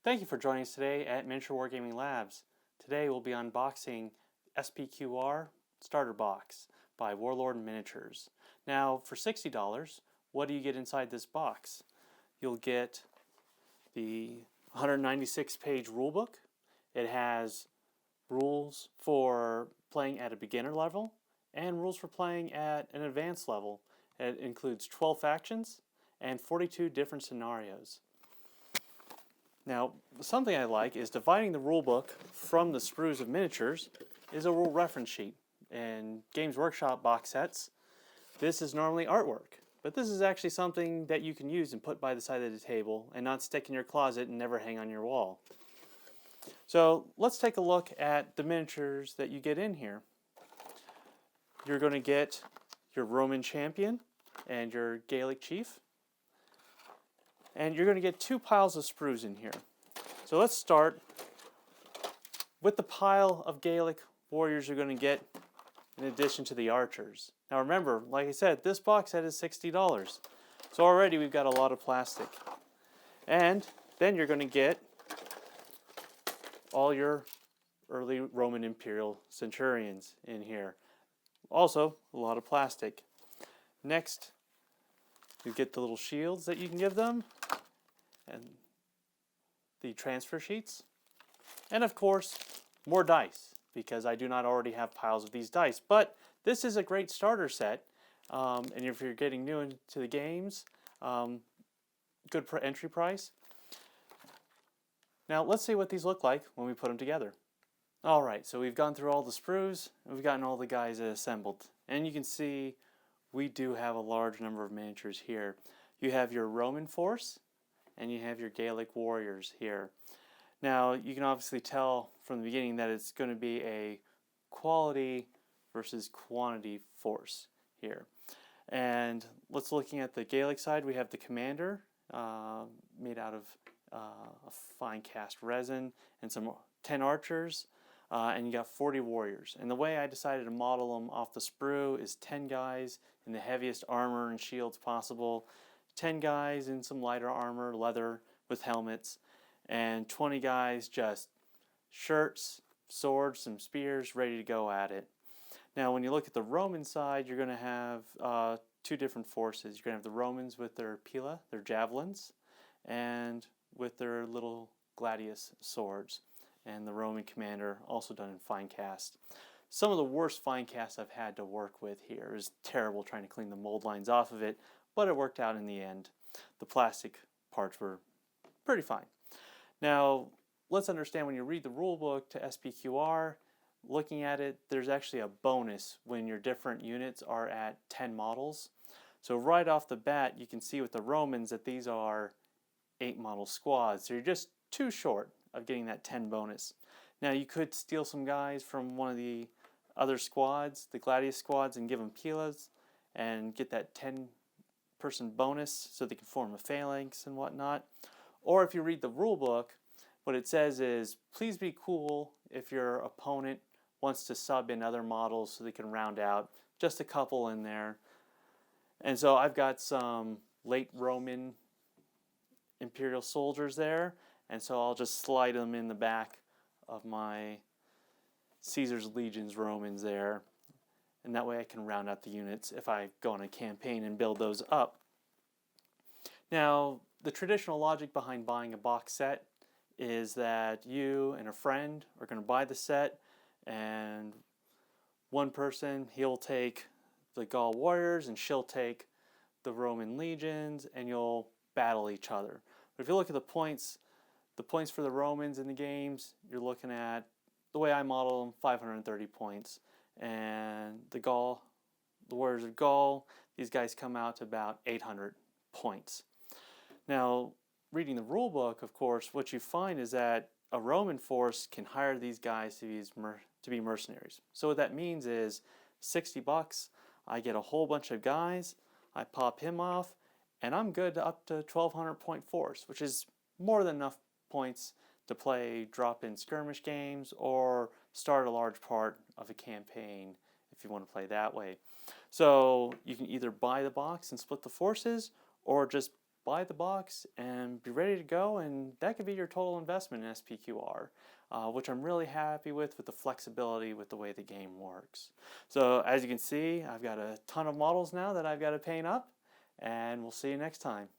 Thank you for joining us today at Miniature Wargaming Labs. Today we'll be unboxing SPQR Starter Box by Warlord Miniatures. Now for $60, what do you get inside this box? You'll get the 196-page rulebook. It has rules for playing at a beginner level and rules for playing at an advanced level. It includes 12 factions and 42 different scenarios. Now, something I like is dividing the rulebook from the sprues of miniatures is a rule reference sheet. In Games Workshop box sets, this is normally artwork, but this is actually something that you can use and put by the side of the table and not stick in your closet and never hang on your wall. So let's take a look at the miniatures that you get in here. You're going to get your Roman champion and your Gaelic chief. And you're going to get two piles of sprues in here. So let's start with the pile of Gaelic warriors you're going to get in addition to the archers. Now remember, like I said, this box set is $60. So already we've got a lot of plastic. And then you're going to get all your early Roman imperial centurions in here. Also, a lot of plastic. Next, you get the little shields that you can give them, and the transfer sheets, and of course more dice, because I do not already have piles of these dice. But this is a great starter set, and if you're getting new into the games, good entry price. Now let's see what these look like when we put them together. Alright, so we've gone through all the sprues, and we've gotten all the guys assembled, and you can see we do have a large number of miniatures here. You have your Roman force and you have your Gaelic warriors here. Now you can obviously tell from the beginning that it's going to be a quality versus quantity force here. And let's looking at the Gaelic side, we have the commander made out of a fine cast resin and some 10 archers. And you got 40 warriors. And the way I decided to model them off the sprue is 10 guys in the heaviest armor and shields possible, 10 guys in some lighter armor, leather with helmets, and 20 guys just shirts, swords, some spears, ready to go at it. Now when you look at the Roman side, you're going to have two different forces. You're going to have the Romans with their pila, their javelins, and with their little gladius swords. And the Roman commander also done in fine cast. Some of the worst fine cast I've had to work with here. It was terrible trying to clean the mold lines off of it, but it worked out in the end. The plastic parts were pretty fine. Now let's understand, when you read the rule book to SPQR, looking at it, there's actually a bonus when your different units are at 10 models. So right off the bat you can see with the Romans that these are 8 model squads, so you're just too short of getting that 10 bonus. Now you could steal some guys from one of the other squads, the gladius squads, and give them pilas and get that 10 person bonus so they can form a phalanx and whatnot. Or if you read the rule book, what it says is, please be cool if your opponent wants to sub in other models so they can round out, just a couple in there. And so I've got some late Roman imperial soldiers there, and so I'll just slide them in the back of my Caesar's Legions Romans there, and that way I can round out the units if I go on a campaign and build those up. Now the traditional logic behind buying a box set is that you and a friend are going to buy the set, and one person, he'll take the Gaul warriors and she'll take the Roman legions, and you'll battle each other. But if you look at the points for the Romans in the games, you're looking at, the way I model them, 530 points. And the warriors of Gaul, these guys come out to about 800 points. Now, reading the rule book, of course, what you find is that a Roman force can hire these guys to be mercenaries. So what that means is $60, I get a whole bunch of guys, I pop him off, and I'm good up to 1,200 point force, which is more than enough points to play drop-in skirmish games or start a large part of a campaign if you want to play that way. So you can either buy the box and split the forces, or just buy the box and be ready to go, and that could be your total investment in SPQR, which I'm really happy with the flexibility with the way the game works. So as you can see, I've got a ton of models now that I've got to paint up, and we'll see you next time.